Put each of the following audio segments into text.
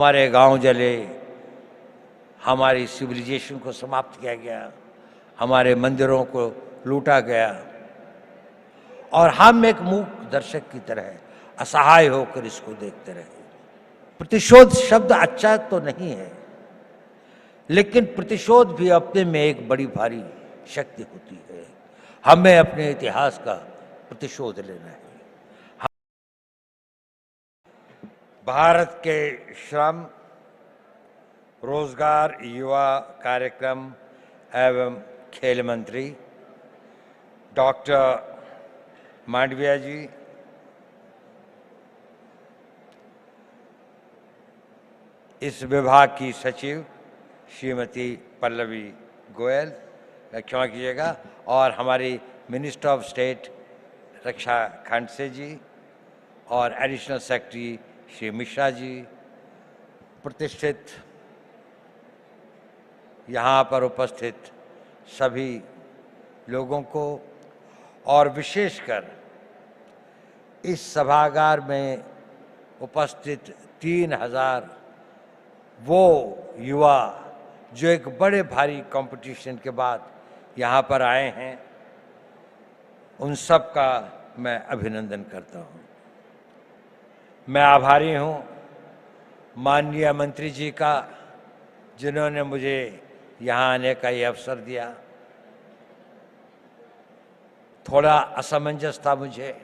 हमारे गांव जले, हमारी सिविलाइजेशन को समाप्त किया गया, हमारे मंदिरों को लूटा गया और हम एक मूक दर्शक की तरह असहाय होकर इसको देखते रहे। प्रतिशोध शब्द अच्छा तो नहीं है, लेकिन प्रतिशोध भी अपने में एक बड़ी भारी शक्ति होती है। हमें अपने इतिहास का प्रतिशोध लेना है। भारत के श्रम, रोजगार, युवा कार्यक्रम एवं खेल मंत्री डॉक्टर मांडविया जी, इस विभाग की सचिव श्रीमती पल्लवी गोयल, क्षमा कीजिएगा, और हमारी मिनिस्टर ऑफ स्टेट रक्षा खड़से जी और एडिशनल सेक्रेटरी श्री मिश्रा जी, प्रतिष्ठित यहाँ पर उपस्थित सभी लोगों को और विशेषकर इस सभागार में उपस्थित 3000 वो युवा जो एक बड़े भारी कंपटीशन के बाद यहाँ पर आए हैं, उन सब का मैं अभिनंदन करता हूँ। मैं आभारी हूँ माननीय मंत्री जी का, जिन्होंने मुझे यहाँ आने का ये अवसर दिया। थोड़ा असमंजस था मुझे,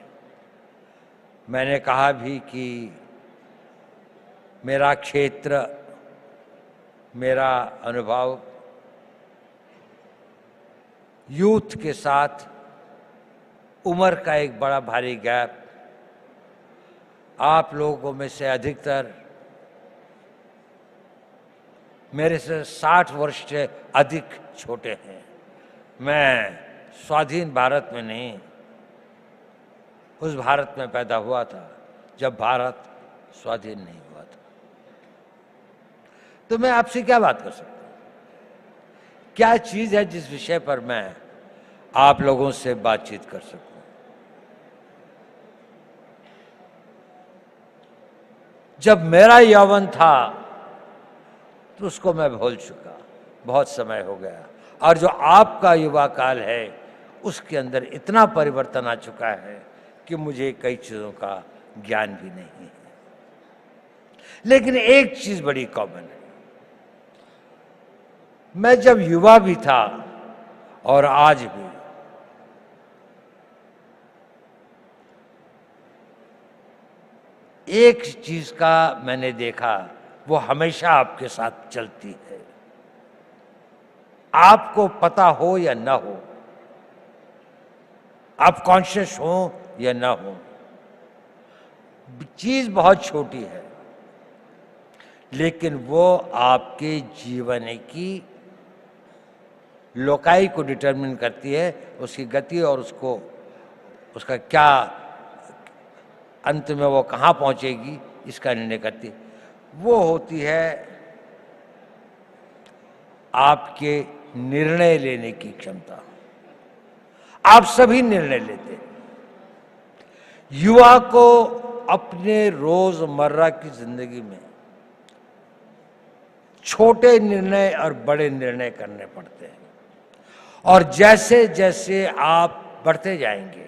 मैंने कहा भी कि मेरा क्षेत्र, मेरा अनुभव यूथ के साथ उम्र का एक बड़ा भारी गैप, आप लोगों में से अधिकतर मेरे से 60 वर्ष से अधिक छोटे हैं। मैं स्वाधीन भारत में नहीं, उस भारत में पैदा हुआ था जब भारत स्वाधीन नहीं हुआ था। तो मैं आपसे क्या बात कर सकता हूं? क्या चीज है जिस विषय पर मैं आप लोगों से बातचीत कर सकूं? जब मेरा यौवन था तो उसको मैं भूल चुका, बहुत समय हो गया, और जो आपका युवा काल है उसके अंदर इतना परिवर्तन आ चुका है कि मुझे कई चीजों का ज्ञान भी नहीं है। लेकिन एक चीज बड़ी कॉमन है, मैं जब युवा भी था और आज भी, एक चीज का मैंने देखा, वो हमेशा आपके साथ चलती है, आपको पता हो या ना हो, आप कॉन्शियस हो या ना हो, चीज बहुत छोटी है, लेकिन वो आपके जीवन की लोकाई को डिटरमिन करती है, उसकी गति और उसका क्या अंत में वो कहाँ पहुंचेगी इसका निर्णय करती है। वो होती है आपके निर्णय लेने की क्षमता। आप सभी निर्णय लेते हैं। युवा को अपने रोजमर्रा की जिंदगी में छोटे निर्णय और बड़े निर्णय करने पड़ते हैं, और जैसे जैसे आप बढ़ते जाएंगे,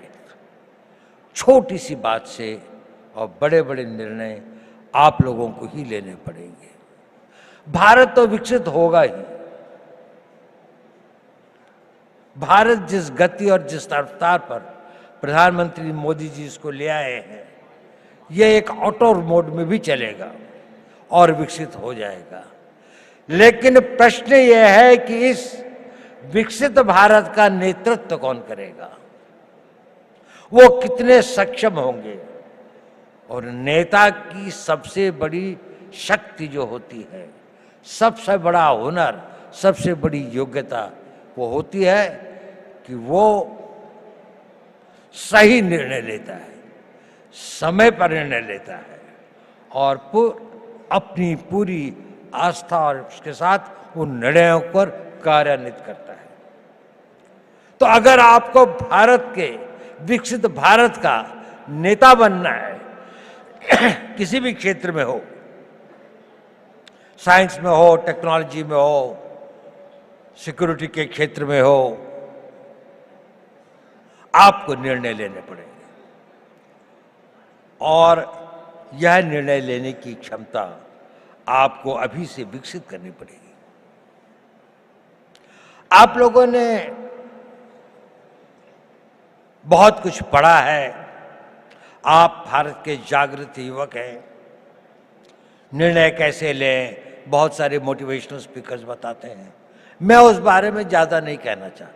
छोटी सी बात से और बड़े बड़े निर्णय आप लोगों को ही लेने पड़ेंगे। भारत तो विकसित होगा ही। भारत जिस गति और जिस रफ्तार पर प्रधानमंत्री मोदी जी इसको ले आए हैं, यह एक ऑटो मोड में भी चलेगा और विकसित हो जाएगा। लेकिन प्रश्न यह है कि इस विकसित भारत का नेतृत्व कौन करेगा, वो कितने सक्षम होंगे। और नेता की सबसे बड़ी शक्ति जो होती है, सबसे बड़ा हुनर, सबसे बड़ी योग्यता वो होती है कि वो सही निर्णय लेता है, समय पर निर्णय लेता है और अपनी पूरी आस्था और उसके साथ उन निर्णयों पर कार्यान्वित करता है। तो अगर आपको भारत के विकसित भारत का नेता बनना है, किसी भी क्षेत्र में हो, साइंस में हो, टेक्नोलॉजी में हो, सिक्योरिटी के क्षेत्र में हो, आपको निर्णय लेने पड़ेंगे और यह निर्णय लेने की क्षमता आपको अभी से विकसित करनी पड़ेगी। आप लोगों ने बहुत कुछ पढ़ा है, आप भारत के जागृत युवक हैं। निर्णय कैसे लें, बहुत सारे मोटिवेशनल स्पीकर्स बताते हैं, मैं उस बारे में ज्यादा नहीं कहना चाहता।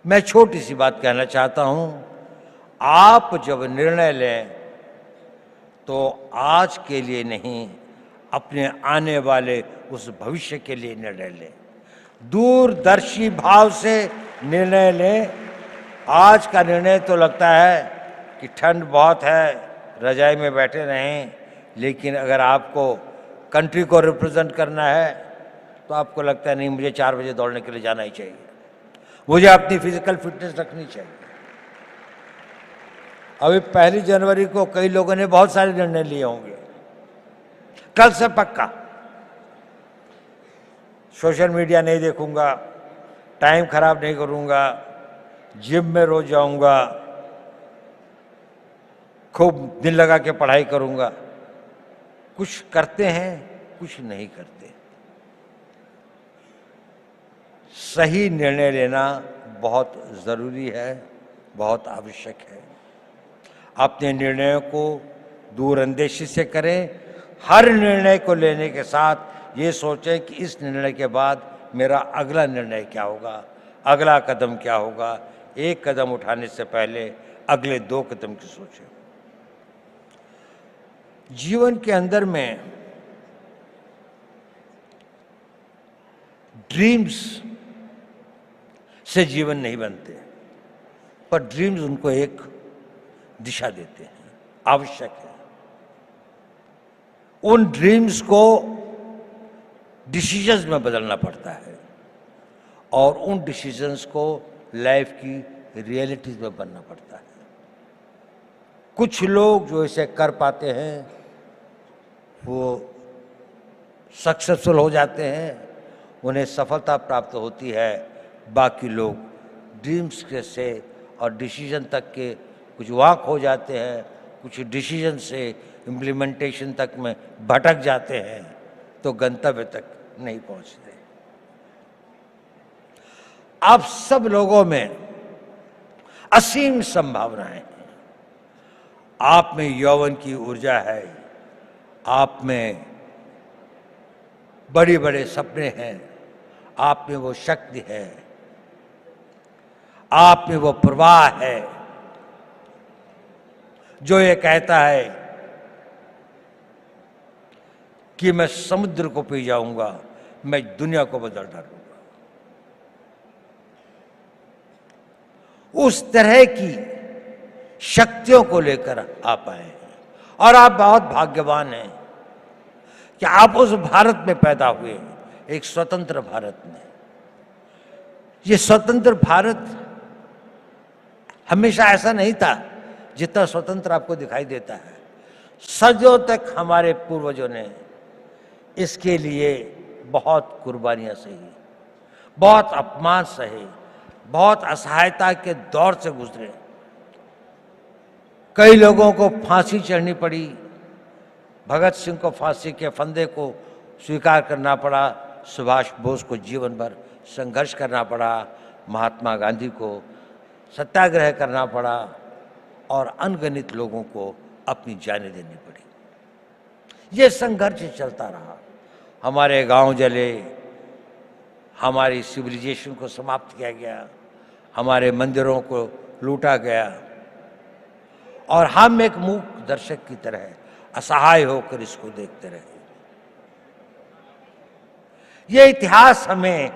मैं छोटी सी बात कहना चाहता हूं, आप जब निर्णय लें तो आज के लिए नहीं, अपने आने वाले उस भविष्य के लिए निर्णय लें। दूरदर्शी भाव से निर्णय लें। आज का निर्णय तो लगता है कि ठंड बहुत है, रजाई में बैठे रहें, लेकिन अगर आपको कंट्री को रिप्रेजेंट करना है तो आपको लगता है नहीं, मुझे 4 बजे दौड़ने के लिए जाना ही चाहिए, मुझे अपनी फिजिकल फिटनेस रखनी चाहिए। अभी 1 जनवरी को कई लोगों ने बहुत सारे निर्णय लिए होंगे। कल से पक्का सोशल मीडिया नहीं देखूंगा, टाइम खराब नहीं करूंगा, जिम में रोज जाऊंगा, खूब दिल लगा के पढ़ाई करूंगा। कुछ करते हैं, कुछ नहीं करते। सही निर्णय लेना बहुत जरूरी है, बहुत आवश्यक है। अपने निर्णयों को दूरअंदेशी से करें। हर निर्णय को लेने के साथ ये सोचें कि इस निर्णय के बाद मेरा अगला निर्णय क्या होगा, अगला कदम क्या होगा। एक कदम उठाने से पहले अगले 2 कदम की सोचें। जीवन के अंदर में ड्रीम्स से जीवन नहीं बनते, पर ड्रीम्स उनको एक दिशा देते हैं, आवश्यक है। उन ड्रीम्स को डिसीजंस में बदलना पड़ता है और उन डिसीजंस को लाइफ की रियलिटीज में बनना पड़ता है। कुछ लोग जो इसे कर पाते हैं वो सक्सेसफुल हो जाते हैं, उन्हें सफलता प्राप्त होती है। बाकी लोग ड्रीम्स के से और डिसीजन तक के कुछ वाक हो जाते हैं, कुछ डिसीजन से इम्प्लीमेंटेशन तक में भटक जाते हैं, तो गंतव्य तक नहीं पहुंचते। आप सब लोगों में असीम संभावनाएं हैं। आप में यौवन की ऊर्जा है, आप में बड़े बड़े सपने हैं, आप में वो शक्ति है, आप में वो प्रवाह है जो ये कहता है कि मैं समुद्र को पी जाऊंगा, मैं दुनिया को बदल डालूंगा। उस तरह की शक्तियों को लेकर आप आए हैं और आप बहुत भाग्यवान हैं कि आप उस भारत में पैदा हुए, एक स्वतंत्र भारत में। ये स्वतंत्र भारत हमेशा ऐसा नहीं था जितना स्वतंत्र आपको दिखाई देता है। सदियों तक हमारे पूर्वजों ने इसके लिए बहुत कुर्बानियां सही, बहुत अपमान सहे, बहुत असहायता के दौर से गुजरे। कई लोगों को फांसी चढ़नी पड़ी, भगत सिंह को फांसी के फंदे को स्वीकार करना पड़ा, सुभाष बोस को जीवन भर संघर्ष करना पड़ा, महात्मा गांधी को सत्याग्रह करना पड़ा और अनगिनत लोगों को अपनी जानें देनी पड़ी। ये संघर्ष चलता रहा। हमारे गांव जले, हमारी सिविलाइजेशन को समाप्त किया गया, हमारे मंदिरों को लूटा गया और हम एक मूक दर्शक की तरह असहाय होकर इसको देखते रहे। यह इतिहास हमें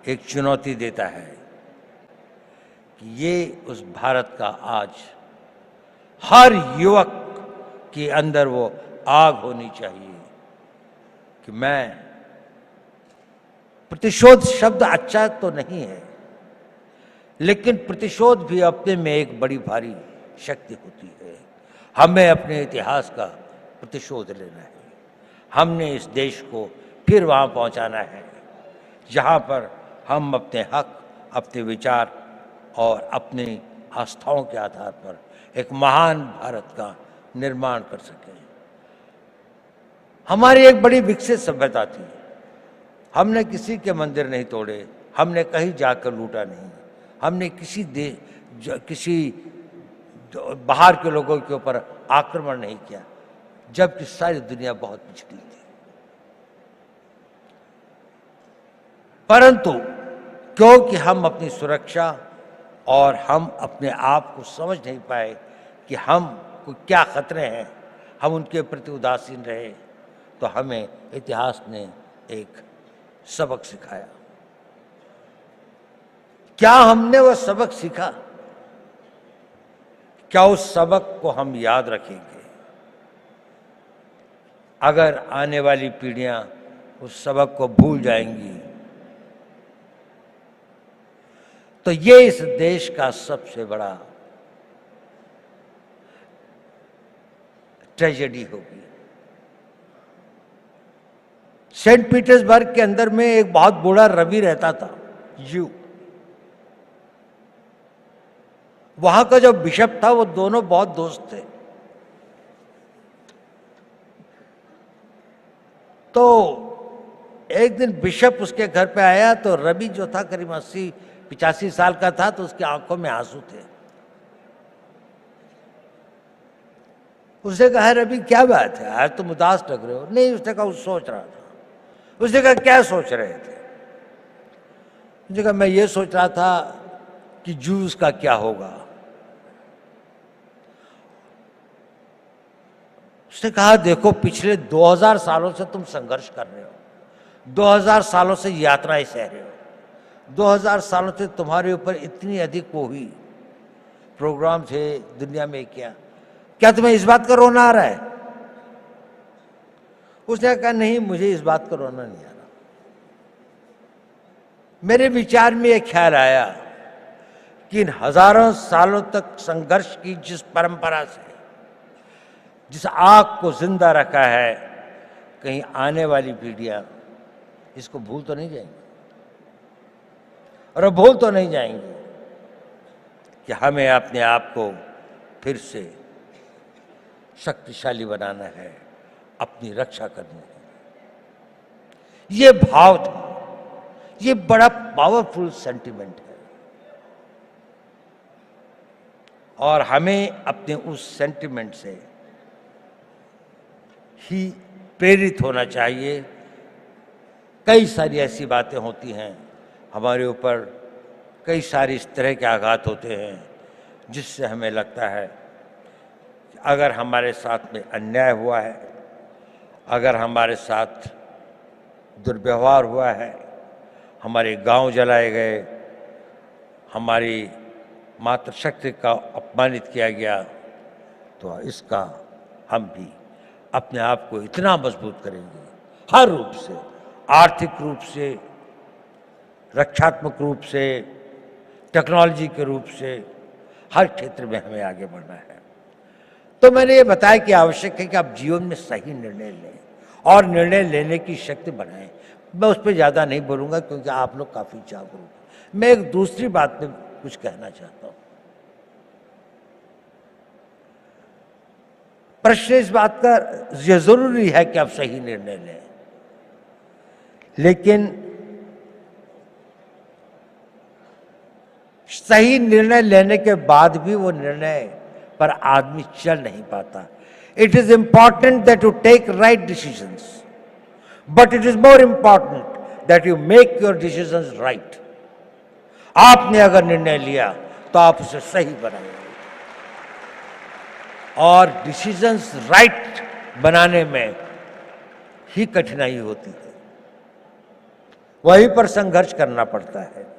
एक चुनौती देता है कि ये उस भारत का आज हर युवक के अंदर वो आग होनी चाहिए कि मैं, प्रतिशोध शब्द अच्छा तो नहीं है, लेकिन प्रतिशोध भी अपने में एक बड़ी भारी शक्ति होती है। हमें अपने इतिहास का प्रतिशोध लेना है। हमने इस देश को फिर वहाँ पहुँचाना है जहाँ पर हम अपने हक, अपने विचार और अपनी आस्थाओं के आधार पर एक महान भारत का निर्माण कर सकें। हमारी एक बड़ी विकसित सभ्यता थी। हमने किसी के मंदिर नहीं तोड़े, हमने कहीं जाकर लूटा नहीं, हमने किसी बाहर के लोगों के ऊपर आक्रमण नहीं किया, जबकि सारी दुनिया बहुत पिछड़ी थी। परंतु क्योंकि हम अपनी सुरक्षा और हम अपने आप को समझ नहीं पाए कि हम को क्या खतरे हैं, हम उनके प्रति उदासीन रहे, तो हमें इतिहास ने एक सबक सिखाया। क्या हमने वह सबक सीखा? क्या उस सबक को हम याद रखेंगे? अगर आने वाली पीढ़ियां उस सबक को भूल जाएंगी तो ये इस देश का सबसे बड़ा ट्रेजेडी होगी। सेंट पीटर्सबर्ग के अंदर में एक बहुत बूढ़ा रवि रहता था, यू। वहां का जो बिशप था वो दोनों बहुत दोस्त थे। तो एक दिन बिशप उसके घर पे आया तो रवि जो था करीब 80-85 साल का था, तो उसकी आंखों में आंसू थे। उसने कहा, रवि क्या बात है, आज तुम उदास लग रहे हो? नहीं, उसने कहा सोच रहा था। उसने कहा क्या सोच रहे थे? उसने कहा मैं ये सोच रहा था कि जूस का क्या होगा। उसने कहा देखो पिछले 2000 सालों से तुम संघर्ष कर रहे हो, 2000 सालों से यात्राएं सह रहे हो, 2000 सालों से तुम्हारे ऊपर इतनी अधिक वो हुई प्रोग्राम थे दुनिया में, क्या तुम्हें इस बात का रोना आ रहा है? उसने कहा नहीं, मुझे इस बात का रोना नहीं आ रहा। मेरे विचार में एक ख्याल आया कि इन हजारों सालों तक संघर्ष की जिस परंपरा से जिस आग को जिंदा रखा है, कहीं आने वाली पीढ़ियां इसको भूल तो नहीं जाएंगी, और भूल तो नहीं जाएंगे कि हमें अपने आप को फिर से शक्तिशाली बनाना है, अपनी रक्षा करनी है। ये भाव था, ये बड़ा पावरफुल सेंटिमेंट है, और हमें अपने उस सेंटिमेंट से ही प्रेरित होना चाहिए। कई सारी ऐसी बातें होती हैं हमारे ऊपर, कई सारी इस तरह के आघात होते हैं जिससे हमें लगता है कि अगर हमारे साथ में अन्याय हुआ है, अगर हमारे साथ दुर्व्यवहार हुआ है, हमारे गांव जलाए गए, हमारी मातृशक्ति का अपमानित किया गया, तो इसका हम भी अपने आप को इतना मजबूत करेंगे, हर रूप से, आर्थिक रूप से, रक्षात्मक रूप से, टेक्नोलॉजी के रूप से, हर क्षेत्र में हमें आगे बढ़ना है। तो मैंने ये बताया कि आवश्यक है कि आप जीवन में सही निर्णय लें और निर्णय लेने की शक्ति बढ़ाएं। मैं उस पर ज़्यादा नहीं बोलूँगा क्योंकि आप लोग काफ़ी जागरूक हैं। मैं एक दूसरी बात पे कुछ कहना चाहता हूँ। प्रश्न इस बात का ये जरूरी है कि आप सही निर्णय लें, लेकिन सही निर्णय लेने के बाद भी वो निर्णय पर आदमी चल नहीं पाता। It is important that you take right decisions, but it is more important that you make your decisions right. आपने अगर निर्णय लिया तो आप उसे सही बनाएंगे, और डिसीजंस राइट बनाने में ही कठिनाई होती है, वहीं पर संघर्ष करना पड़ता है।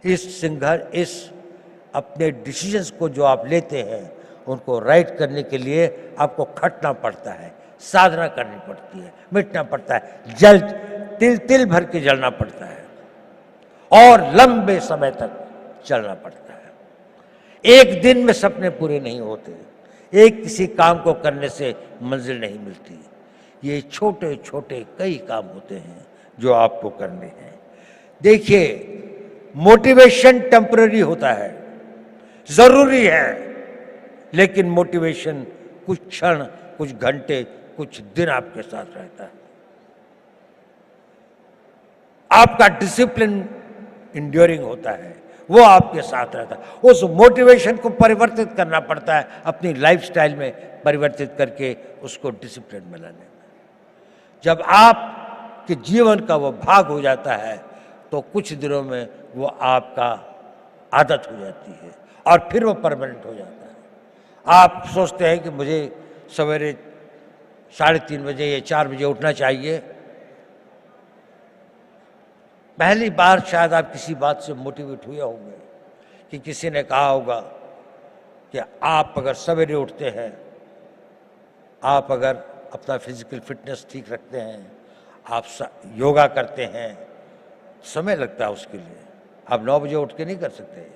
इस अपने डिसीजंस को जो आप लेते हैं उनको राइट करने के लिए आपको खटना पड़ता है, साधना करनी पड़ती है, मिटना पड़ता है, तिल तिल भर के जलना पड़ता है और लंबे समय तक चलना पड़ता है। एक दिन में सपने पूरे नहीं होते, एक किसी काम को करने से मंजिल नहीं मिलती। ये छोटे छोटे कई काम होते हैं जो आपको करने हैं। देखिए, मोटिवेशन टेम्पररी होता है, जरूरी है, लेकिन मोटिवेशन कुछ क्षण, कुछ घंटे, कुछ दिन आपके साथ रहता है। आपका डिसिप्लिन इंड्योरिंग होता है, वो आपके साथ रहता है। उस मोटिवेशन को परिवर्तित करना पड़ता है, अपनी लाइफस्टाइल में परिवर्तित करके उसको डिसिप्लिन में लाने में। जब आपके जीवन का वो भाग हो जाता है तो कुछ दिनों में वो आपका आदत हो जाती है और फिर वो परमानेंट हो जाता है। आप सोचते हैं कि मुझे सवेरे 3:30 बजे या 4 बजे उठना चाहिए। पहली बार शायद आप किसी बात से मोटिवेट हुए होंगे कि किसी ने कहा होगा कि आप अगर सवेरे उठते हैं, आप अगर अपना फिजिकल फिटनेस ठीक रखते हैं, आप योगा करते हैं, समय लगता है उसके लिए। आप 9 बजे उठ के नहीं कर सकते।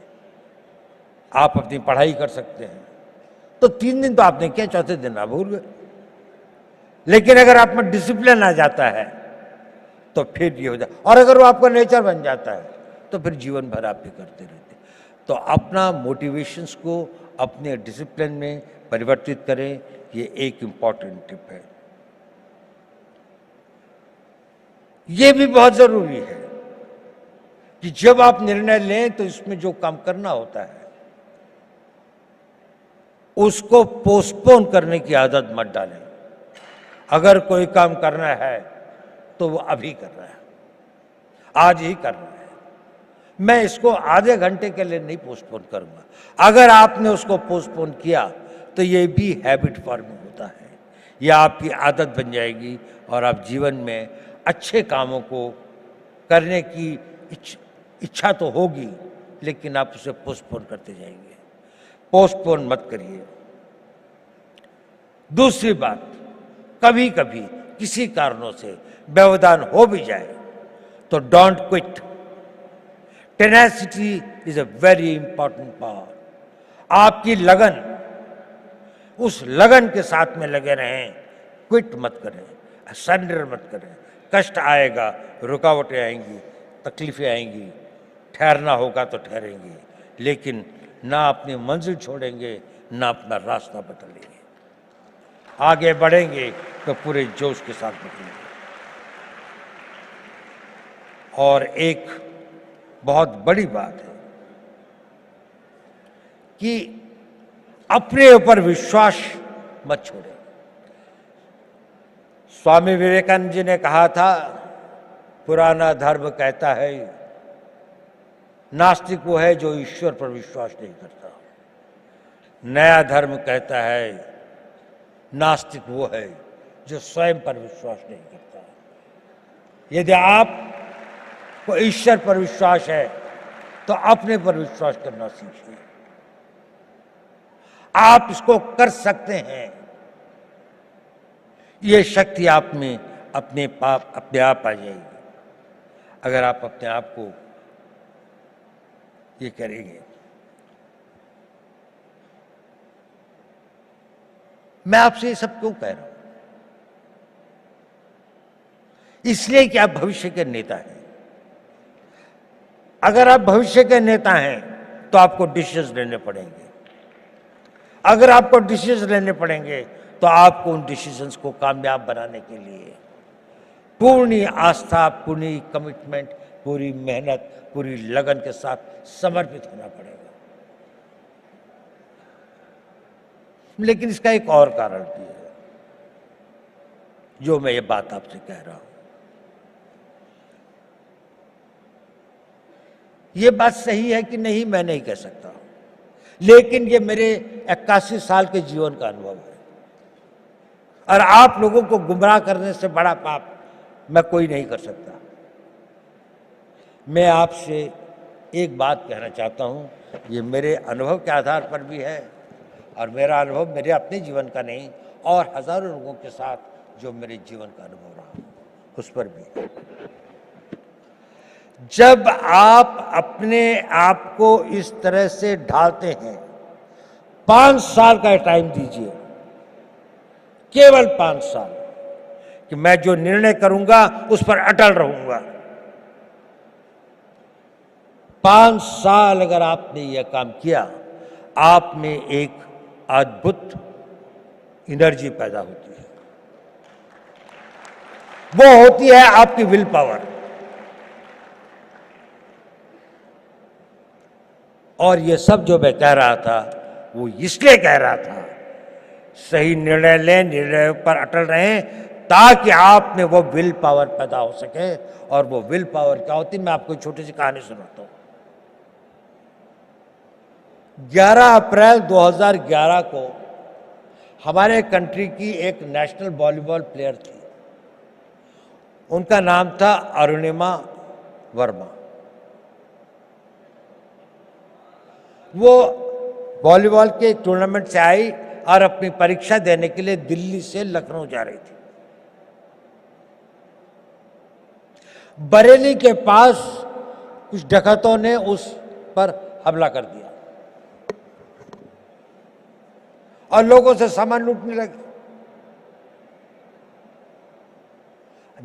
आप अपनी पढ़ाई कर सकते हैं, तो 3 दिन तो आपने किया, चौथे दिन आप भूल गए। लेकिन अगर आप में डिसिप्लिन आ जाता है तो फिर ये हो जाए, और अगर वो आपका नेचर बन जाता है तो फिर जीवन भर आप भी करते रहते। तो अपना मोटिवेशंस को अपने डिसिप्लिन में परिवर्तित करें, ये एक इंपॉर्टेंट टिप है। ये भी बहुत जरूरी है कि जब आप निर्णय लें तो इसमें जो काम करना होता है उसको पोस्टपोन करने की आदत मत डालें। अगर कोई काम करना है तो वो अभी करना है, आज ही करना है। मैं इसको आधे घंटे के लिए नहीं पोस्टपोन करूंगा। अगर आपने उसको पोस्टपोन किया तो ये भी हैबिट फॉर्मिंग होता है, यह आपकी आदत बन जाएगी और आप जीवन में अच्छे कामों को करने की इच्छा तो होगी, लेकिन आप उसे पोस्टपोन करते जाएंगे। पोस्टपोन मत करिए। दूसरी बात, कभी कभी किसी कारणों से व्यवधान हो भी जाए तो don't quit. Tenacity is a very important power. आपकी लगन, उस लगन के साथ में लगे रहें, क्विट मत करें, सरेंडर मत करें। कष्ट आएगा, रुकावटें आएंगी, तकलीफें आएंगी, ठहरना होगा तो ठहरेंगे, लेकिन ना अपनी मंजिल छोड़ेंगे, ना अपना रास्ता बदलेंगे। आगे बढ़ेंगे तो पूरे जोश के साथ बढ़ेंगे। और एक बहुत बड़ी बात है कि अपने ऊपर विश्वास मत छोड़ें। स्वामी विवेकानंद जी ने कहा था, पुराना धर्म कहता है नास्तिक वो है जो ईश्वर पर विश्वास नहीं करता। नया धर्म कहता है नास्तिक वो है जो स्वयं पर विश्वास नहीं करता। यदि आप को ईश्वर पर विश्वास है तो अपने पर विश्वास करना सीखिए। आप इसको कर सकते हैं। ये शक्ति आप में अपने आप आ जाएगी अगर आप अपने आप को ये करेंगे। मैं आपसे ये सब क्यों कह रहा हूं? इसलिए कि आप भविष्य के नेता हैं। अगर आप भविष्य के नेता हैं तो आपको डिसीजन लेने पड़ेंगे। अगर आपको डिसीजन लेने पड़ेंगे तो आपको उन डिसीजंस को कामयाब बनाने के लिए पूर्ण आस्था, पूरी कमिटमेंट, पूरी मेहनत, पूरी लगन के साथ समर्पित होना पड़ेगा। लेकिन इसका एक और कारण भी है जो मैं ये बात आपसे कह रहा हूं। ये बात सही है कि नहीं मैं नहीं कह सकता, लेकिन ये मेरे 81 साल के जीवन का अनुभव है। और आप लोगों को गुमराह करने से बड़ा पाप मैं कोई नहीं कर सकता। मैं आपसे एक बात कहना चाहता हूं, ये मेरे अनुभव के आधार पर भी है, और मेरा अनुभव मेरे अपने जीवन का नहीं, और हजारों लोगों के साथ जो मेरे जीवन का अनुभव रहा उस पर भी। जब आप अपने आप को इस तरह से ढालते हैं 5 साल का टाइम दीजिए, केवल 5 साल, कि मैं जो निर्णय करूंगा उस पर अटल रहूंगा। 5 साल अगर आपने यह काम किया, आप में एक अद्भुत एनर्जी पैदा होती है। वो होती है आपकी विल पावर। और ये सब जो मैं कह रहा था वो इसलिए कह रहा था, सही निर्णय लें, निर्णय पर अटल रहें, ताकि आप में वो विल पावर पैदा हो सके। और वो विल पावर क्या होती है, मैं आपको एक छोटी सी कहानी सुनाता हूं। 11 अप्रैल 2011 को हमारे कंट्री की एक नेशनल वॉलीबॉल प्लेयर थी, उनका नाम था अरुणिमा वर्मा। वो वॉलीबॉल के टूर्नामेंट से आई और अपनी परीक्षा देने के लिए दिल्ली से लखनऊ जा रही थी। बरेली के पास कुछ डकैतों ने उस पर हमला कर दिया और लोगों से सामान लूटने लगे।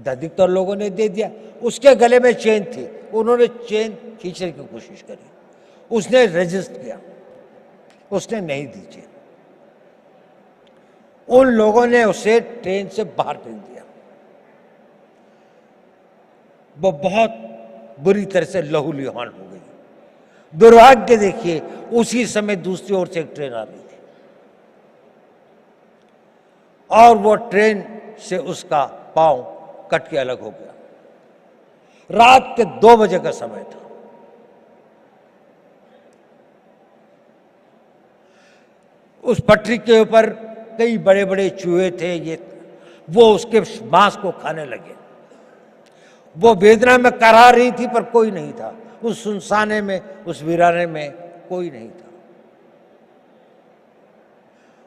अधिकतर लोगों ने दे दिया। उसके गले में चेन थी, उन्होंने चेन खींचने की कोशिश करी, उसने रेजिस्ट किया, उसने नहीं दी चेन। उन लोगों ने उसे ट्रेन से बाहर फेंक दिया। वो बहुत बुरी तरह से लहूलुहान हो गई। दुर्भाग्य देखिए, उसी समय दूसरी ओर से एक ट्रेन आ रही थी और वो ट्रेन से उसका पांव कट के अलग हो गया। रात के 2 बजे का समय था। उस पटरी के ऊपर कई बड़े बड़े चूहे थे, वो उसके मांस को खाने लगे। वो वेदना में कराह रही थी पर कोई नहीं था। उस सुनसाने में, उस वीराने में कोई नहीं था।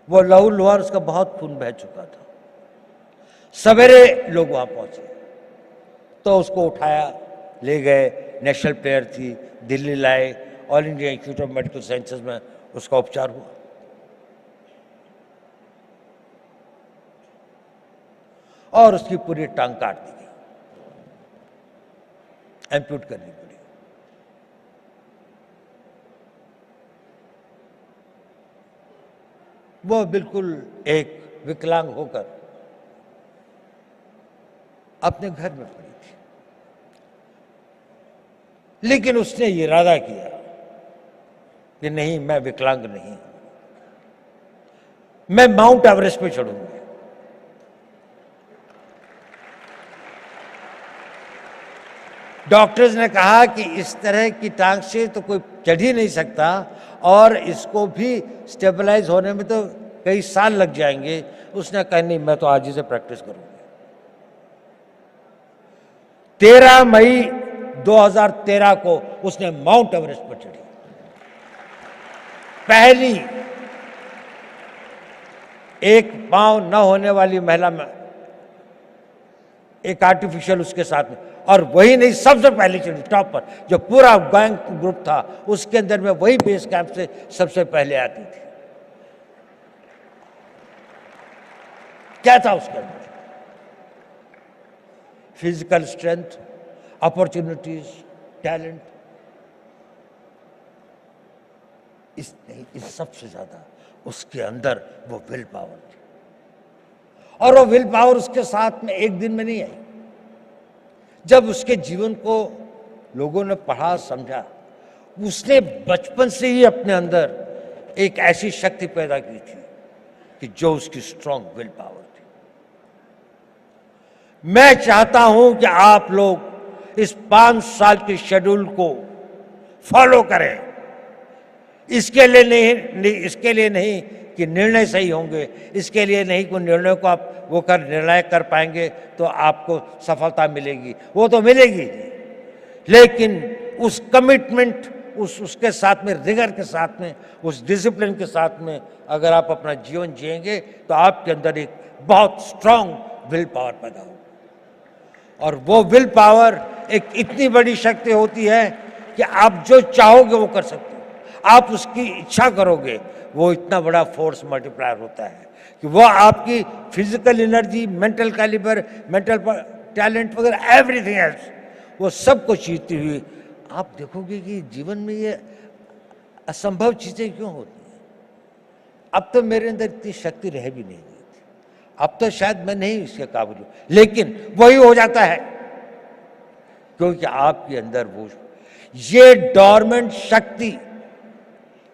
वो लहूलुहान, उसका बहुत खून बह चुका था। सवेरे लोग वहां पहुंचे तो उसको उठाया, ले गए। नेशनल प्लेयर थी, दिल्ली लाए, all India institute of medical sciences में उसका उपचार हुआ। और उसकी पूरी टांग काट दी गई, एम्प्यूट करनी पड़ी। वो बिल्कुल एक विकलांग होकर अपने घर में पड़ी थी, लेकिन उसने ये इरादा किया कि नहीं, मैं विकलांग नहीं हूं, मैं माउंट एवरेस्ट पे चढ़ूंगी। डॉक्टर्स ने कहा कि इस तरह की टांग से तो कोई चढ़ ही नहीं सकता और इसको भी स्टेबलाइज होने में तो कई साल लग जाएंगे। उसने कहा नहीं, मैं तो आज ही से प्रैक्टिस करूंगी। 13 मई 2013 को उसने माउंट एवरेस्ट पर चढ़ी। पहली एक पांव न होने वाली महिला में एक आर्टिफिशियल उसके साथ में, और वही नहीं, सबसे पहले चढ़ी टॉप पर। जो पूरा गैंग ग्रुप था उसके अंदर में वही बेस कैंप से सबसे पहले आती थी। क्या था उसके अंदर? Physical strength, opportunities, talent. इस सबसे ज्यादा उसके अंदर वो विल पावर थी। और वो विल पावर उसके साथ में एक दिन में नहीं आई। जब उसके जीवन को लोगों ने पढ़ा, समझा, उसने बचपन से ही अपने अंदर एक ऐसी शक्ति पैदा की थी कि जो उसकी स्ट्रांग विल पावर थी। मैं चाहता हूं कि आप लोग इस 5 साल के शेड्यूल को फॉलो करें। इसके लिए नहीं कि निर्णय सही होंगे, इसके लिए नहीं कि निर्णय को आप निर्णय कर पाएंगे तो आपको सफलता मिलेगी, वो तो मिलेगी, लेकिन उस कमिटमेंट, उसके साथ में, रिगर के साथ में, उस डिसिप्लिन के साथ में अगर आप अपना जीवन जिएंगे तो आपके अंदर एक बहुत स्ट्रांग विल पावर पैदा होगी। और वो विल पावर एक इतनी बड़ी शक्ति होती है कि आप जो चाहोगे वो कर सकते हो। आप उसकी इच्छा करोगे, वो इतना बड़ा फोर्स मल्टीप्लायर होता है कि वो आपकी physical energy, mental calibre, mental talent वगैरह एवरीथिंग एल्स, वो सब कुछ जीतती हुई आप देखोगे कि जीवन में ये असंभव चीजें क्यों होती हैं। अब तो मेरे अंदर इतनी शक्ति रह भी नहीं गई थी, अब तो शायद मैं नहीं इसके काबिल हूं, लेकिन वही हो जाता है क्योंकि आपके अंदर वो ये डोरमेंट शक्ति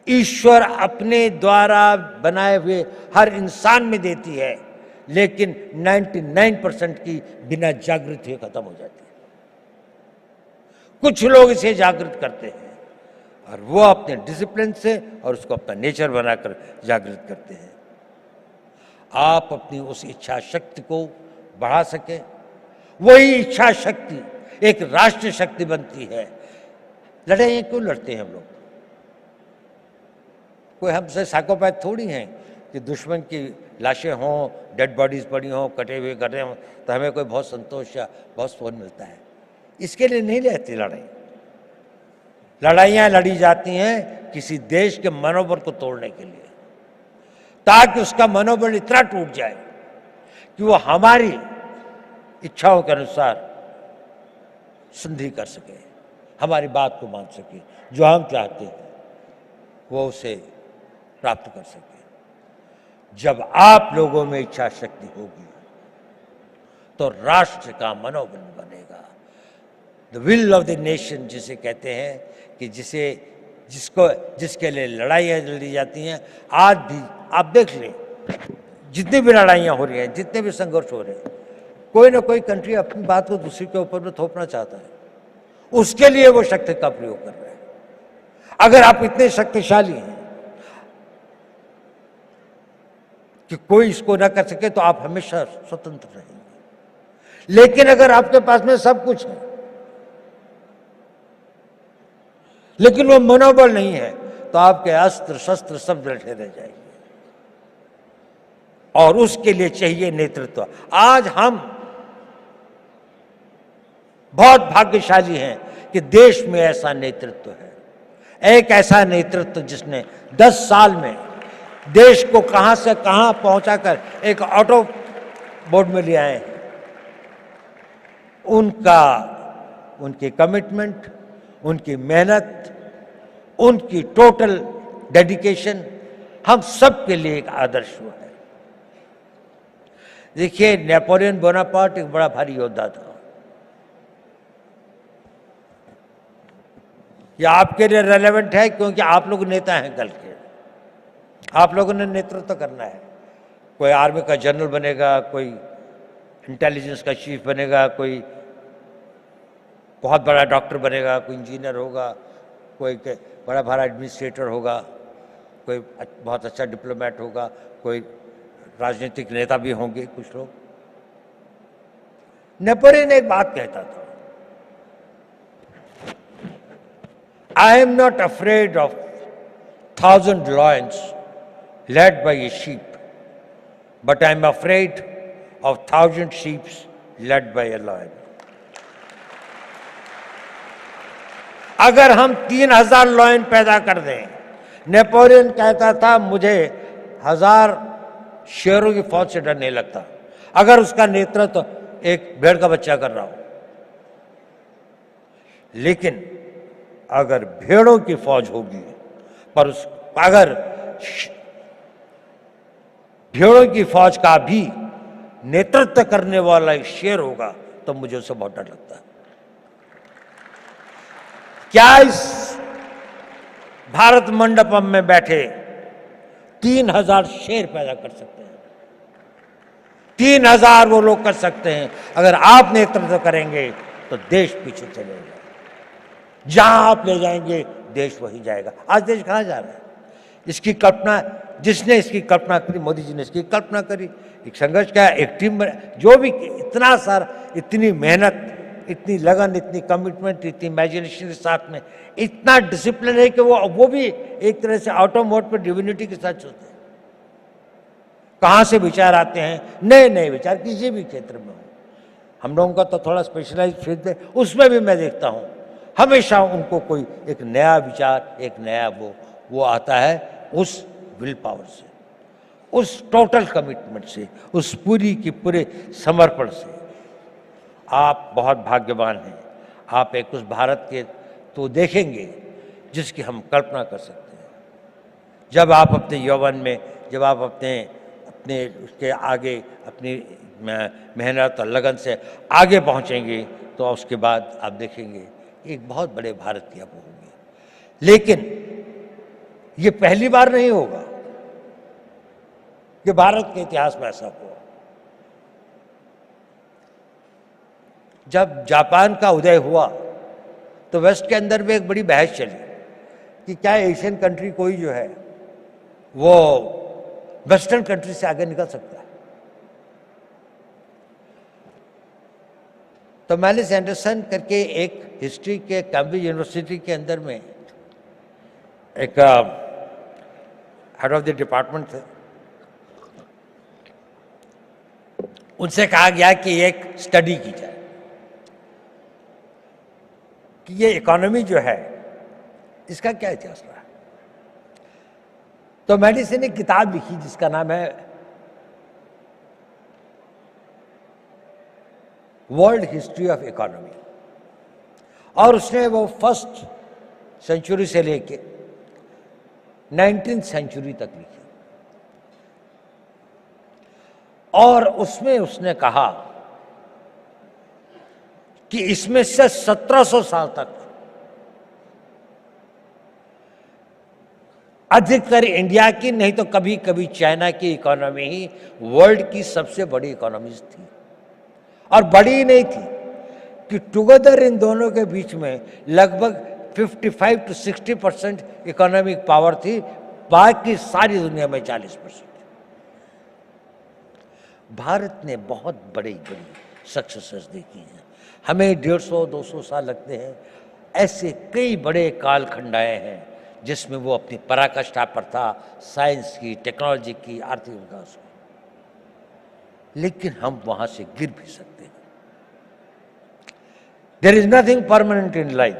ईश्वर अपने द्वारा बनाए हुए हर इंसान में देती है, लेकिन 99% की बिना जागृत हुए खत्म हो जाती है। कुछ लोग इसे जागृत करते हैं और वो अपने डिसिप्लिन से और उसको अपना नेचर बनाकर जागृत करते हैं। आप अपनी उस इच्छा शक्ति को बढ़ा सके, वही इच्छा शक्ति एक राष्ट्रीय शक्ति बनती है। लड़ाइयाँ क्यों लड़ते हैं हम लोग? कोई हमसे साइकोपैथ थोड़ी हैं कि दुश्मन की लाशें हों, डेड बॉडीज पड़ी हों, कटे हुए कटे हों तो हमें कोई बहुत संतोष या बहुत सुकून मिलता है। इसके लिए नहीं रहती लड़ाई। लड़ाइयाँ लड़ी जाती हैं किसी देश के मनोबल को तोड़ने के लिए, ताकि उसका मनोबल इतना टूट जाए कि वो हमारी इच्छाओं के अनुसार संधि कर सके, हमारी बात को मान सके, जो हम चाहते हैं वो उसे प्राप्त कर सके। जब आप लोगों में इच्छा शक्ति होगी तो राष्ट्र का मनोबल बनेगा। The will of the nation जिसे कहते हैं कि जिसके लिए लड़ाइयाँ लड़ी जाती हैं। आज भी आप देख लें, जितनी भी लड़ाइयाँ हो रही हैं, जितने भी संघर्ष हो रहे हैं, कोई ना कोई कंट्री अपनी बात को दूसरे के ऊपर में थोपना चाहता है, उसके लिए वो शक्ति का प्रयोग कर रहे हैं। अगर आप इतने शक्तिशाली हैं कि कोई इसको ना कर सके तो आप हमेशा स्वतंत्र रहेंगे। लेकिन अगर आपके पास में सब कुछ है लेकिन वो मनोबल नहीं है तो आपके अस्त्र शस्त्र सब बैठे रह जाएंगे, और उसके लिए चाहिए नेतृत्व। आज हम बहुत भाग्यशाली हैं कि देश में ऐसा नेतृत्व है, एक ऐसा नेतृत्व जिसने 10 साल में देश को कहां से कहां पहुंचाकर एक ऑटो बोर्ड में ले आए। उनकी कमिटमेंट, उनकी मेहनत, उनकी टोटल डेडिकेशन हम सब के लिए एक आदर्श हुआ है। देखिए, नेपोलियन बोनापार्ट एक बड़ा भारी योद्धा था। ये आपके लिए रेलेवेंट है क्योंकि आप लोग नेता हैं कल के, आप लोगों ने नेतृत्व करना है। कोई आर्मी का जनरल बनेगा, कोई इंटेलिजेंस का चीफ बनेगा, कोई बहुत बड़ा डॉक्टर बनेगा, कोई इंजीनियर होगा, कोई बड़ा बड़ा एडमिनिस्ट्रेटर होगा, कोई बहुत अच्छा डिप्लोमेट होगा, कोई राजनीतिक नेता भी होंगे कुछ लोग। नेपोलियन एक बात कहता था, I am not afraid of 1000 lions led by a sheep, but I am afraid of 1000 sheep led by a lion. अगर हम 3000 लॉयन पैदा कर दें, नेपोलियन कहता था मुझे 1000 शेरों की फौज से डर नहीं लगता अगर उसका नेतृत्व एक भेड़ का बच्चा कर रहा हो। लेकिन अगर भेड़ों की फौज होगी पर अगर भेड़ों की फौज का भी नेतृत्व करने वाला एक शेर होगा तो मुझे उससे बहुत डर लगता है। क्या इस भारत मंडपम में बैठे 3000 शेर पैदा कर सकते हैं? 3000 वो लोग कर सकते हैं। अगर आप नेतृत्व करेंगे तो देश पीछे चलेगा, जहां आप ले जाएंगे देश वही जाएगा। आज देश कहां जा रहा है? इसकी कल्पना, जिसने इसकी कल्पना करी, मोदी जी ने इसकी कल्पना करी, एक संघर्ष का एक टीम बना, जो भी इतना सारा, इतनी मेहनत, इतनी लगन, इतनी कमिटमेंट, इतनी इमेजिनेशन के साथ में इतना डिसिप्लिन है कि वो भी एक तरह से ऑटो मोड पर डिविनिटी के साथ चलते हैं। कहां से विचार आते हैं, नए नए विचार, किसी भी क्षेत्र में हो। हम लोगों का तो थोड़ा स्पेशलाइज फील्ड है, उसमें भी मैं देखता हूं हमेशा उनको कोई एक नया विचार, एक नया वो आता है उस विल पावर से, उस टोटल कमिटमेंट से, उस पूरी की पूरे समर्पण से आप बहुत भाग्यवान हैं। आप एक उस भारत के तो देखेंगे जिसकी हम कल्पना कर सकते हैं। जब आप अपने यौवन में, जब आप अपने अपने उसके आगे अपनी मेहनत और लगन से आगे पहुंचेंगे तो उसके बाद आप देखेंगे एक बहुत बड़े भारत की आप होंगे। लेकिन ये पहली बार नहीं होगा कि भारत के इतिहास में ऐसा हुआ। जब जापान का उदय हुआ तो वेस्ट के अंदर भी एक बड़ी बहस चली कि क्या एशियन कंट्री कोई जो है वो वेस्टर्न कंट्री से आगे निकल सकता है। तो मैलिस एंडरसन करके एक हिस्ट्री के कैम्ब्रिज यूनिवर्सिटी के अंदर में एक हेड ऑफ द डिपार्टमेंट थे, उनसे कहा गया कि एक स्टडी की जाए कि ये इकोनॉमी जो है इसका क्या इतिहास रहा है। तो मैलिस ने एक किताब लिखी जिसका नाम है वर्ल्ड हिस्ट्री ऑफ इकोनॉमी, और उसने वो फर्स्ट सेंचुरी से लेके 19th सेंचुरी तक लिखी। और उसमें उसने कहा कि इसमें से 1700 साल तक अधिकतर इंडिया की, नहीं तो कभी कभी चाइना की इकोनॉमी ही वर्ल्ड की सबसे बड़ी इकोनॉमीज थी। और बड़ी ही नहीं थी कि टुगेदर इन दोनों के बीच में लगभग 55 to 60% इकोनॉमिक पावर थी, बाकी सारी दुनिया में 40%। भारत ने बहुत बड़ी बड़ी सक्सेसेस देखी हैं। हमें 150-200 साल लगते हैं। ऐसे कई बड़े कालखंड आए हैं जिसमें वो अपनी पराकाष्ठा पर था, साइंस की, टेक्नोलॉजी की, आर्थिक विकास की। लेकिन हम वहां से गिर भी सकते हैं। There is nothing permanent in life.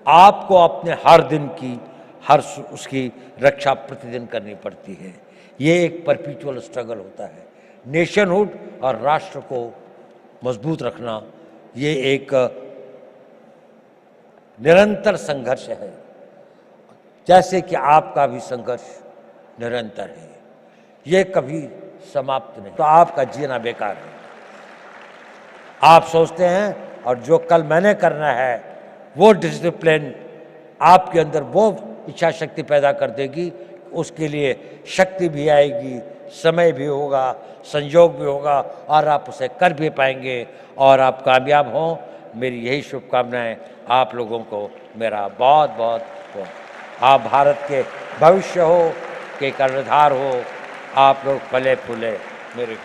आपको अपने हर दिन की, हर उसकी रक्षा प्रतिदिन करनी पड़ती है। ये एक परपीचुअल स्ट्रगल होता है। नेशनहुड और राष्ट्र को मजबूत रखना ये एक निरंतर संघर्ष है, जैसे कि आपका भी संघर्ष निरंतर है। ये कभी समाप्त नहीं। तो आपका जीना बेकार है। आप सोचते हैं और जो कल मैंने करना है वो डिसिप्लिन आपके अंदर वो इच्छा शक्ति पैदा कर देगी। उसके लिए शक्ति भी आएगी, समय भी होगा, संयोग भी होगा और आप उसे कर भी पाएंगे और आप कामयाब हों। मेरी यही शुभकामनाएं आप लोगों को मेरा बहुत बहुत हो। आप भारत के भविष्य हो, के कर्णधार हो। आप लोग फले फूले मेरे